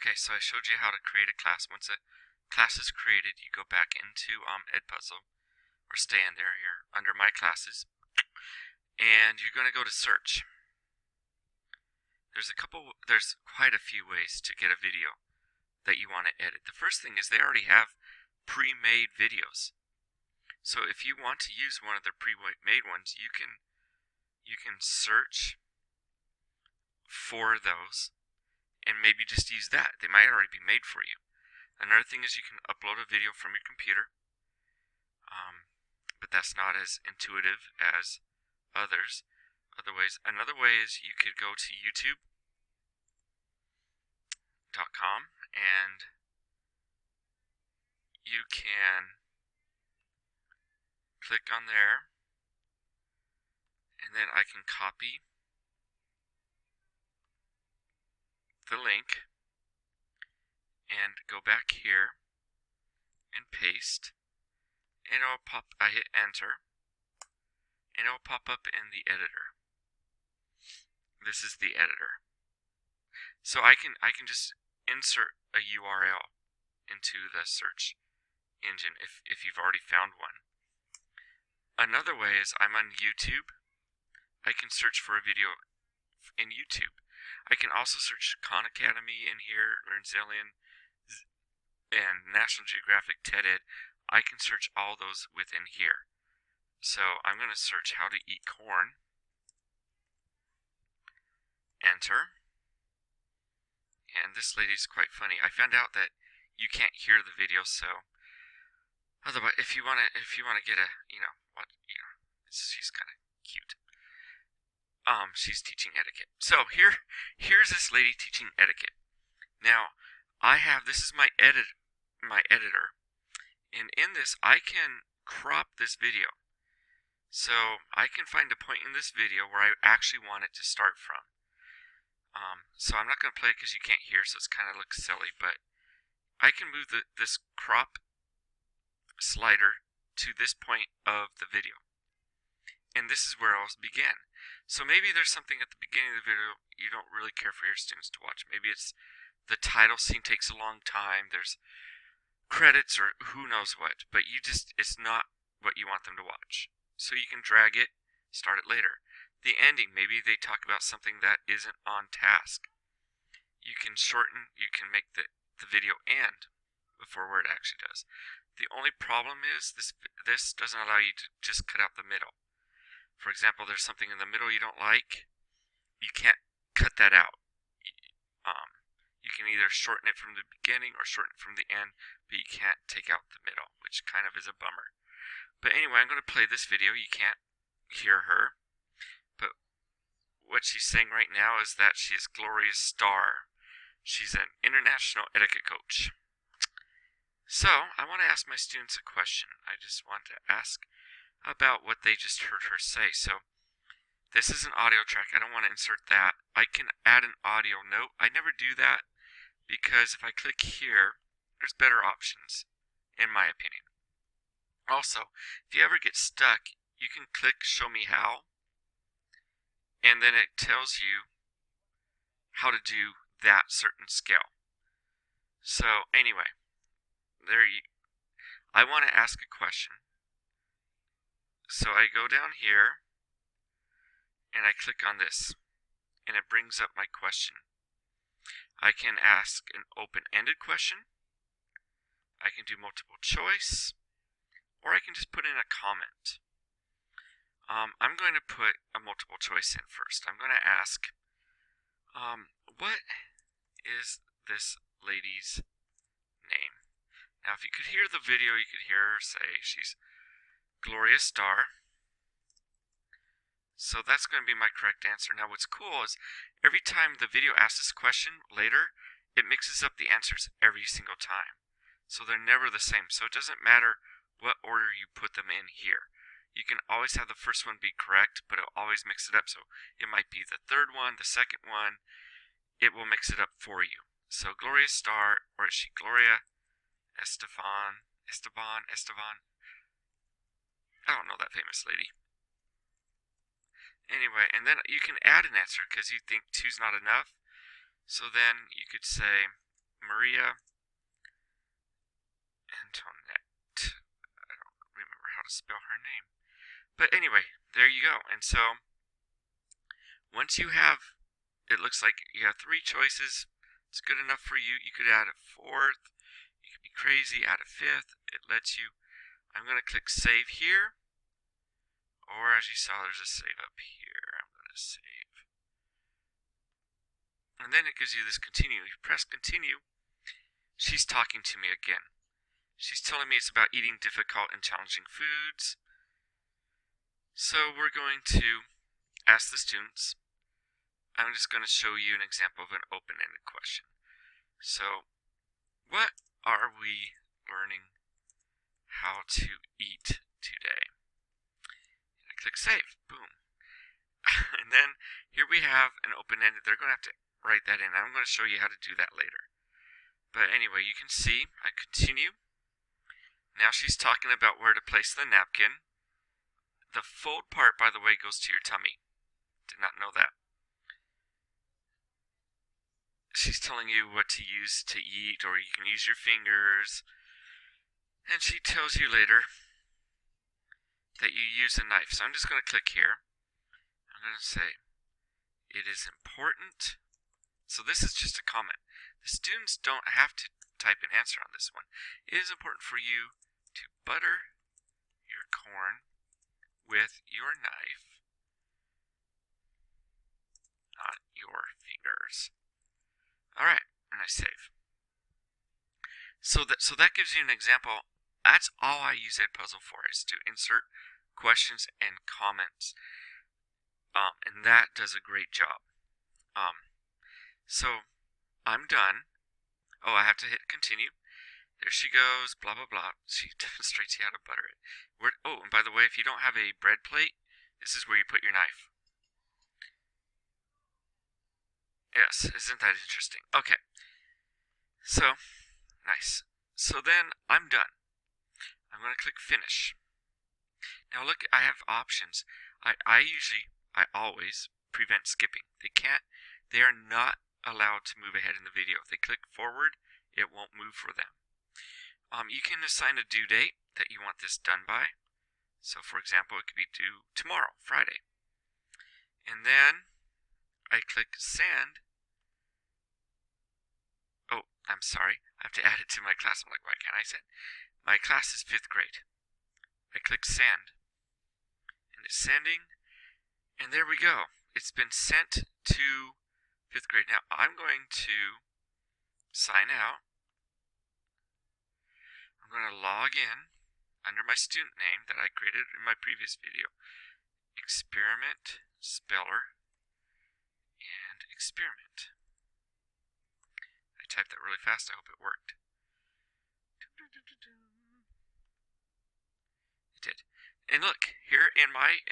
Okay, so I showed you how to create a class. Once a class is created, you go back into Edpuzzle, or stay in there. You're under My Classes, and you're going to go to Search. There's quite a few ways to get a video that you want to edit. The first thing is they already have pre-made videos. So if you want to use one of their pre-made ones, you can search for those and maybe just use that. They might already be made for you. Another thing is you can upload a video from your computer, but that's not as intuitive as other ways. Another way is you could go to youtube.com and you can click on there, and then I can copy the link and go back here and paste, and I hit enter, and it'll pop up in the editor. This is the editor. So I can just insert a URL into the search engine if you've already found one. Another way is I'm on YouTube. I can search for a video in YouTube. I can also search Khan Academy in here, Learn Zillion, and National Geographic, TED-Ed. I can search all those within here. So I'm going to search how to eat corn. Enter. And this lady's quite funny. I found out that you can't hear the video, so otherwise, if you want to get a, she's kind of cute. She's teaching etiquette. So here's this lady teaching etiquette. Now, this is my editor, and in this I can crop this video. So I can find a point in this video where I actually want it to start from. So I'm not going to play it because you can't hear, so it's kind of looks silly, but I can move this crop slider to this point of the video. And this is where I'll begin. So maybe there's something at the beginning of the video you don't really care for your students to watch. Maybe it's the title scene takes a long time, there's credits, or who knows what, but it's not what you want them to watch. So you can drag it, start it later. The ending, maybe they talk about something that isn't on task. You can make the video end before where it actually does. The only problem is this doesn't allow you to just cut out the middle. For example, there's something in the middle you don't like, you can't cut that out. You can either shorten it from the beginning or shorten it from the end, but you can't take out the middle, which kind of is a bummer. But anyway, I'm going to play this video. You can't hear her, but what she's saying right now is that she is Gloria's star. She's an international etiquette coach. So, I want to ask my students a question. I just want to ask about what they just heard her say. So, this is an audio track. I don't want to insert that. I can add an audio note. I never do that because if I click here, there's better options, in my opinion. Also, if you ever get stuck, you can click Show Me How, and then it tells you how to do that certain skill. So, anyway, I want to ask a question. So I go down here, and I click on this, and it brings up my question. I can ask an open-ended question, I can do multiple choice, or I can just put in a comment. I'm going to put a multiple choice in first. I'm going to ask, what is this lady's name? Now, if you could hear the video, you could hear her say she's Gloria Star. So that's going to be my correct answer. Now what's cool is every time the video asks this question later, it mixes up the answers every single time. So they're never the same. So it doesn't matter what order you put them in here. You can always have the first one be correct, but it'll always mix it up. So it might be the third one, the second one. It will mix it up for you. So Gloria Star, or is she Gloria Esteban? I don't know that famous lady. Anyway, and then you can add an answer because you think two's not enough. So then you could say, Maria Antoinette. I don't remember how to spell her name. But anyway, there you go. And so, once you have, it looks like you have 3 choices. It's good enough for you. You could add a 4th. You could be crazy, add a 5th. It lets you. I'm going to click save here. Or as you saw, there's a save up here. I'm going to save. And then it gives you this continue. You press continue. She's talking to me again. She's telling me it's about eating difficult and challenging foods. So we're going to ask the students. I'm just going to show you an example of an open-ended question. So, what are we learning how to eat today? And I click save. Boom. And then here we have an open-ended. They're going to have to write that in. I'm going to show you how to do that later. But anyway, you can see I continue. Now she's talking about where to place the napkin. The fold part, by the way, goes to your tummy. Did not know that. She's telling you what to use to eat, or you can use your fingers. And she tells you later that you use a knife. So I'm just going to click here. I'm going to say, it is important. So this is just a comment. The students don't have to type an answer on this one. It is important for you to butter your corn with your knife, not your fingers. Alright, and I save. So that gives you an example. That's all I use Edpuzzle for, is to insert questions and comments. And that does a great job. So I'm done. Oh, I have to hit continue. There she goes, blah, blah, blah. She demonstrates you how to butter it. Oh, and by the way, if you don't have a bread plate, this is where you put your knife. Yes, isn't that interesting? Okay. So, nice. So then, I'm done. I'm going to click finish. Now look, I have options. I always prevent skipping. They are not allowed to move ahead in the video. If they click forward, it won't move for them. You can assign a due date that you want this done by. So for example, it could be due tomorrow, Friday. And then I click send. Oh, I'm sorry. I have to add it to my class. I'm like, why can't I send? My class is 5th grade. I click send. And it's sending. And there we go. It's been sent to 5th grade. Now, I'm going to sign out. I'm going to log in under my student name that I created in my previous video. Experiment, speller, and experiment. I typed that really fast. I hope it worked. It did. And look, here in my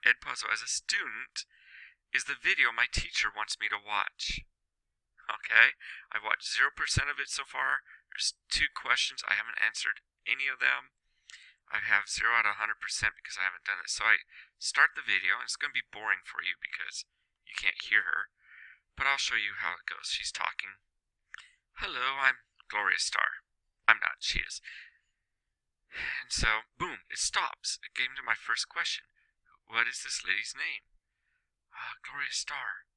Edpuzzle as a student is the video my teacher wants me to watch. Okay? I've watched 0% of it so far. There's 2 questions. I haven't answered any of them. I have 0 out of 100% because I haven't done it. So I start the video, and it's going to be boring for you because you can't hear her. But I'll show you how it goes. She's talking. Hello, I'm Gloria Starr. I'm not, she is. And so, boom, it stops. It came to my first question. What is this lady's name? Gloria Starr.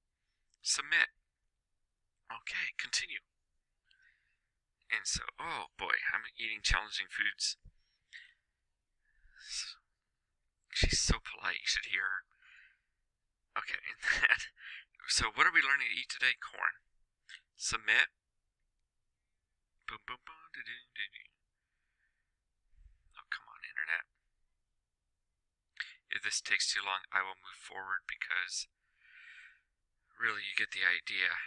Submit. Okay, continue. And so, oh boy, I'm eating challenging foods. She's so polite, you should hear her. Okay, and then, so what are we learning to eat today? Corn. Submit. Boom, boom, boom, oh, come on, internet. If this takes too long, I will move forward because really you get the idea.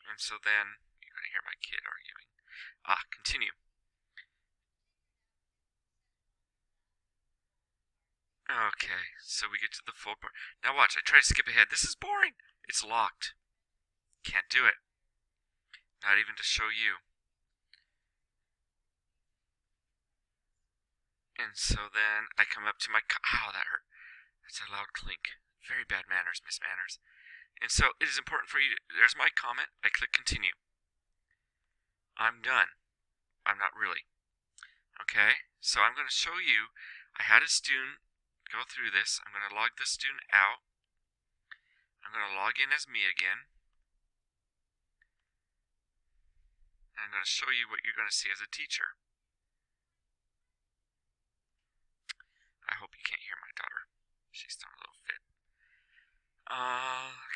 And so then you're going to hear my kid arguing. Continue. Okay, so we get to the full part. Now watch, I try to skip ahead. This is boring. It's locked. Can't do it. Not even to show you. And so then I come up to my... Ow, that hurt. That's a loud clink. Very bad manners, Miss Manners. And so it is important for you to, there's my comment, I click continue. I'm done. I'm not really. Okay, so I'm going to show you, I had a student go through this. I'm going to log this student out. I'm going to log in as me again. And I'm going to show you what you're going to see as a teacher. I hope you can't hear my daughter. She's throwing a little fit.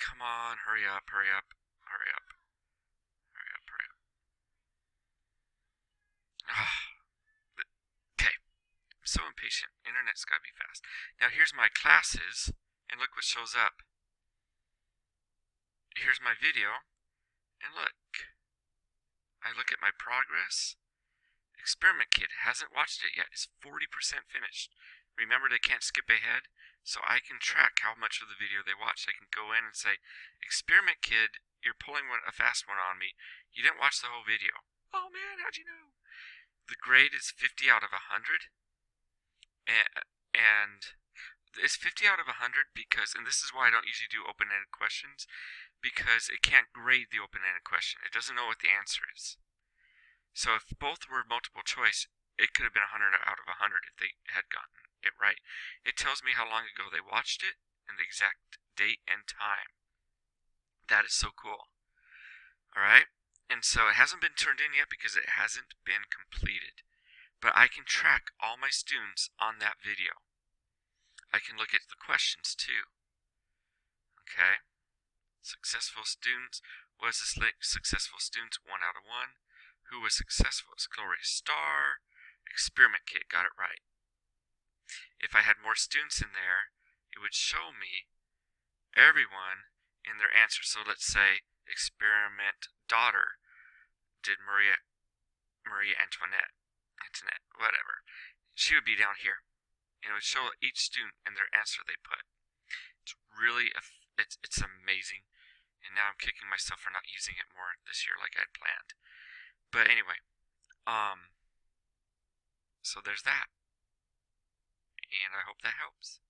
Come on, hurry up, hurry up, hurry up, hurry up, hurry up. Okay, I'm so impatient. Internet's gotta be fast. Now here's my classes, and look what shows up. Here's my video, and look. I look at my progress. Experiment Kid hasn't watched it yet. It's 40% finished. Remember, they can't skip ahead, so I can track how much of the video they watched. I can go in and say, Experiment Kid, you're pulling a fast one on me. You didn't watch the whole video. Oh man, how'd you know? The grade is 50 out of 100. And it's 50 out of 100 because, and this is why I don't usually do open-ended questions, because it can't grade the open-ended question. It doesn't know what the answer is. So if both were multiple choice, it could have been 100 out of 100 if they had gotten it right. It tells me how long ago they watched it and the exact date and time. That is so cool. Alright? And so it hasn't been turned in yet because it hasn't been completed. But I can track all my students on that video. I can look at the questions too. Okay? Successful students. Was this successful students 1 out of 1? Who was successful? It's Gloria Star. Experiment Kid got it right. If I had more students in there, it would show me everyone in their answer. So let's say Experiment Daughter did Marie Antoinette, whatever. She would be down here, and it would show each student and their answer they put. It's really it's amazing, and now I'm kicking myself for not using it more this year like I'd planned. But anyway, so there's that, and I hope that helps.